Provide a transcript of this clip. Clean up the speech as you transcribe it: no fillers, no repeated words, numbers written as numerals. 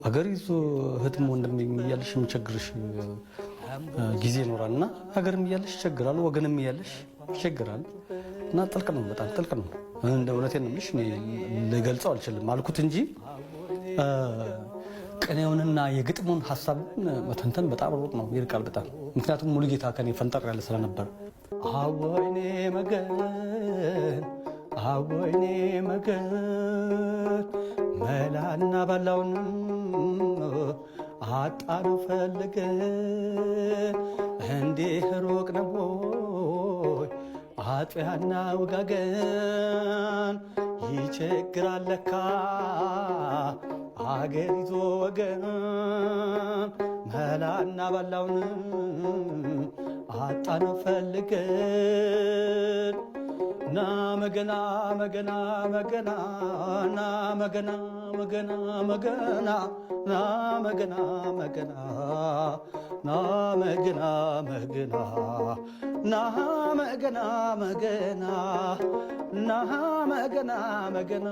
ሀገሪቱ ህትም ወንድም እያለሽ የሚቸግርሽ ጊዜ ይኖራልና ሀገርም እያለሽ ይቸግራል፣ ወገንም እያለሽ ይቸግራል እና ጥልቅ ነው፣ በጣም ጥልቅ ነው። እንደ እውነቴን ነው የምልሽ፣ እኔ ልገልጸው አልችልም አልኩት እንጂ ቅኔውንና የግጥሙን ሐሳብን መተንተን በጣም ሩቅ ነው፣ ይርቃል በጣም። ምክንያቱም ሙሉጌታ ከኔ ፈንጠር ያለ ስለነበር አወይኔ መገን አወይኔ መገን መላና ባላውን አጣኑ ፈልገን እንዲህ ሩቅ ነው አጥያና ወጋገን ይቸግራል ለካ አገር ይዞ ወገን መላና ባላውን አጣኑ ፈልገን ና መገና መገና መገና ና መገና መገና መገና ና መገና መገና ና መገና መገና ና መገና መገና ና መገና መገና